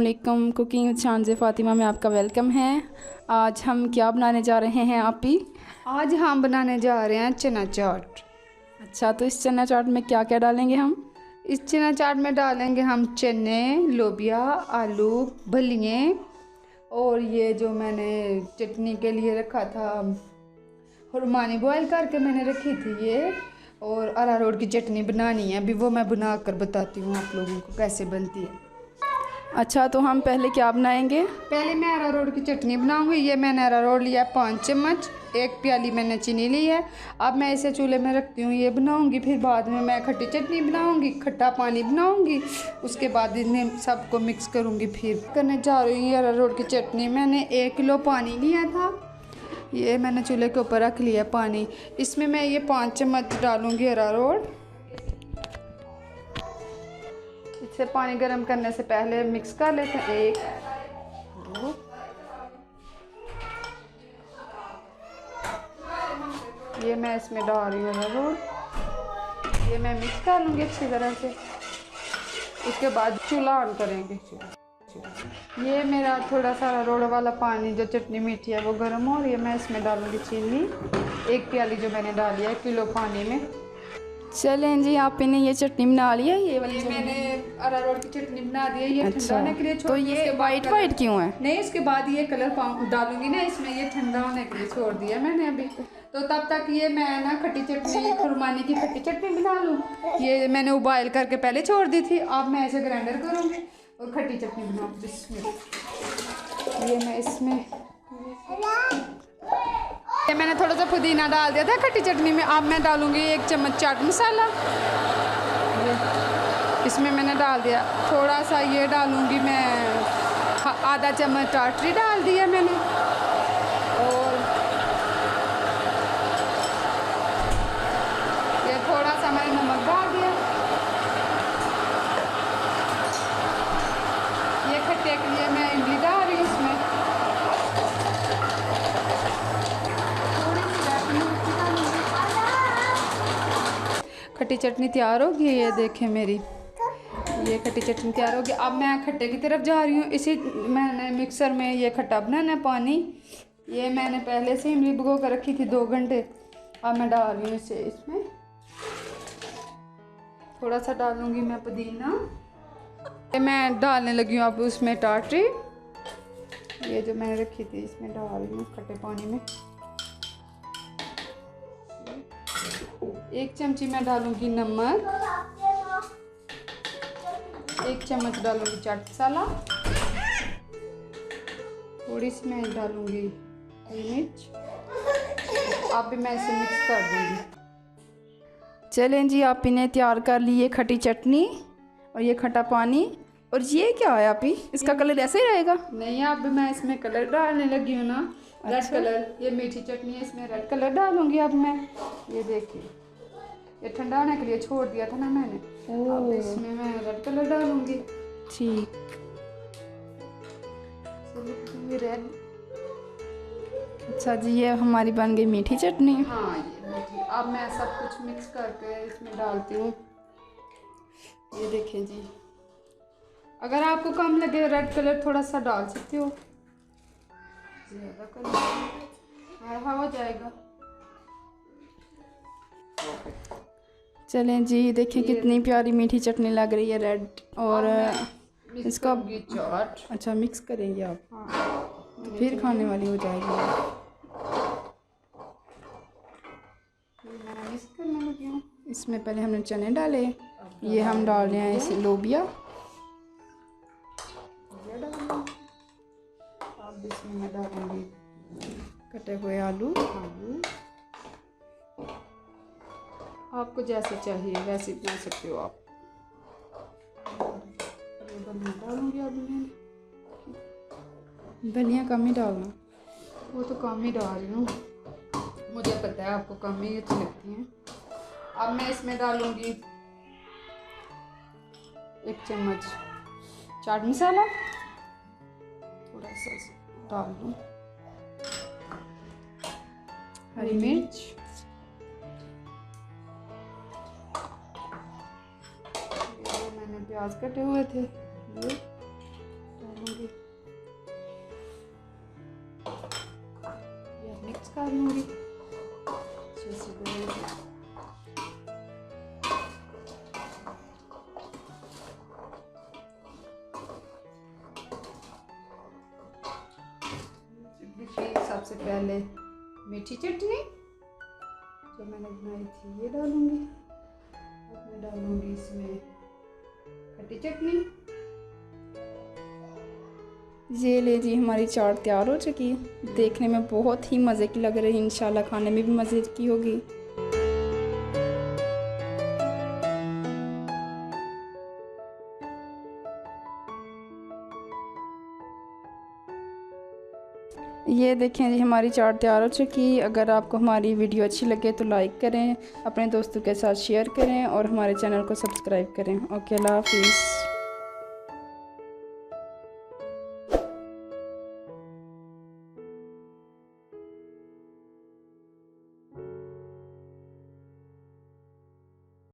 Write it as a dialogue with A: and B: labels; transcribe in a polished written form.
A: अस्सलामुअलैकुम। Cooking with शानज़ Fatima में आपका वेलकम है। आज हम क्या बनाने जा रहे हैं आप ही?
B: आज हम बनाने जा रहे हैं चना चाट।
A: अच्छा, तो इस चना चाट में क्या क्या डालेंगे हम?
B: इस चना चाट में डालेंगे हम चने, लोबिया, आलू, फलियाँ और ये जो मैंने चटनी के लिए रखा था रुमानी बॉयल करके मैंने रखी थी ये, और अरारोट की चटनी बनानी है। अभी वो मैं बना कर बताती हूँ आप लोगों को कैसे बनती है।
A: अच्छा, तो हम पहले क्या बनाएंगे?
B: पहले मैं अरारोट की चटनी बनाऊंगी। ये मैंने अरारोट लिया 5 चम्मच, 1 प्याली मैंने चीनी ली है। अब मैं इसे चूल्हे में रखती हूँ, ये बनाऊंगी। फिर बाद में मैं खट्टी चटनी बनाऊंगी, खट्टा पानी बनाऊंगी। उसके बाद इन्हें सबको मिक्स करूँगी। फिर करने जा रही हूँ ये अरारोट की चटनी। मैंने 1 किलो पानी लिया था, ये मैंने चूल्हे के ऊपर रख लिया पानी। इसमें मैं ये 5 चम्मच डालूँगी अरारोट। इसे पानी गर्म करने से पहले मिक्स कर लेते हैं। 1 2 ये मैं इसमें डाल रही हूँ अरारोट। ये मैं मिक्स कर लूँगी अच्छी तरह से। उसके बाद चूल्हा ऑन करेंगे। ये मेरा थोड़ा सा अरारोट वाला पानी जो चटनी मीठी है वो गर्म हो रही है। मैं इसमें डालूँगी चीनी, 1 प्याली जो मैंने डाली है किलो पानी में।
A: चलें जी, आप इन्हें ये चटनी बना लिया। ये वाली
B: मैंने अरारोट की चटनी बना दी है। ये ठंडा होने के लिए
A: तो ये वाइट वाइट क्यों है?
B: नहीं, उसके बाद ये कलर डालूंगी ना इसमें, ये ठंडा होने के लिए छोड़ दिया मैंने अभी। तो तब तक ये मैं ना खट्टी चटनी, खुरमानी की खट्टी चटनी बना लूँ। ये मैंने उबाल करके पहले छोड़ दी थी। अब मैं इसे ग्राइंडर करूँगी और खट्टी चटनी बनाऊँगी। इसमें ये मैं इसमें ये मैंने थोड़ा सा पुदीना डाल दिया था खट्टी चटनी में। अब मैं डालूँगी 1 चम्मच चाट मसाला। इसमें मैंने डाल दिया थोड़ा सा, ये डालूँगी मैं आधा चम्मच टाटरी डाल दिया मैंने। और ये थोड़ा सा मैंने नमक डाल दिया। ये खट्टे के लिए मैं इमली डाल रही हूँ इसमें। खट्टी चटनी तैयार होगी। ये देखें मेरी ये खट्टी चटनी तैयार होगी। अब मैं खट्टे की तरफ जा रही हूँ। इसी मैंने मिक्सर में ये खट्टा बनाना है पानी। ये मैंने पहले से इमली भिगो कर रखी थी 2 घंटे। अब मैं डाल रही हूँ इसे। इसमें थोड़ा सा डालूँगी मैं पुदीना। ये मैं डालने लगी हूँ अब उसमें टाटरी, ये जो मैंने रखी थी इसमें डाल रही हूँ खट्टे पानी में। 1 चमची मैं डालूँगी नमक, 1 चम्मच डालूँगी चाट मसाला, थोड़ी सी मैं डालूँगी मिर्च। अब भी मैं इसे मिक्स कर दूँगी।
A: चलें जी, आप इन्हें तैयार कर लिए खट्टी चटनी और ये खट्टा पानी। और ये क्या है आप ही? इसका कलर ऐसे ही रहेगा?
B: नहीं, अब मैं इसमें कलर डालने लगी हूँ ना, रेड कलर। ये मीठी चटनी है, इसमें रेड कलर डालूँगी अब मैं। ये देखिए, ये ठंडा होने के लिए छोड़ दिया था ना मैंने। अब इसमें मैं रेड कलर डालूंगी।
A: ठीक,
B: रेड।
A: अच्छा जी, ये हमारी बन गई मीठी चटनी।
B: हाँ, ये मीठी। अब मैं सब कुछ मिक्स करके इसमें डालती हूँ। ये देखें जी, अगर आपको कम लगे रेड कलर थोड़ा सा डाल सकते हो, ज़्यादा कलर गाढ़ा हो जाएगा।
A: चलें जी, देखें कितनी प्यारी मीठी चटनी लग रही है रेड। और इसका
B: चाट
A: अच्छा मिक्स करेंगे आप?
B: हाँ,
A: तो फिर खाने वाली हो जाएगी।
B: मैं मिक्स करने लगी हूँ।
A: इसमें पहले हमने चने डाले, ये हम डाल रहे हैं इसे लोबिया।
B: अब इसमें मैं डालूंगी
A: कटे हुए आलू।
B: आपको जैसे चाहिए वैसे बना सकते हो आप। डालूंगी अब मैं
A: धनिया कम ही डालना।
B: वो तो कम ही डाल रही हूँ, मुझे पता है आपको कम ही अच्छी लगती हैं। अब मैं इसमें डालूंगी 1 चम्मच चाट मसाला, थोड़ा सा डाल दूँ, हरी मिर्च, मैंने प्याज कटे हुए थे ये लूँगी, ये मिक्स कर लूँगी अच्छे से गोल। सबसे पहले मीठी चटनी जो मैंने बनाई थी ये डालूंगी। अब मैं डालूंगी इसमें खट्टी चटनी।
A: ये ले जी, हमारी चाट तैयार हो चुकी है। देखने में बहुत ही मज़े की लग रही है, इंशाल्लाह खाने में भी मज़े की होगी। ये देखें जी, हमारी चाट तैयार हो चुकी। अगर आपको हमारी वीडियो अच्छी लगे तो लाइक करें, अपने दोस्तों के साथ शेयर करें और हमारे चैनल को सब्सक्राइब करें। ओके, अल्लाह हाफिज़।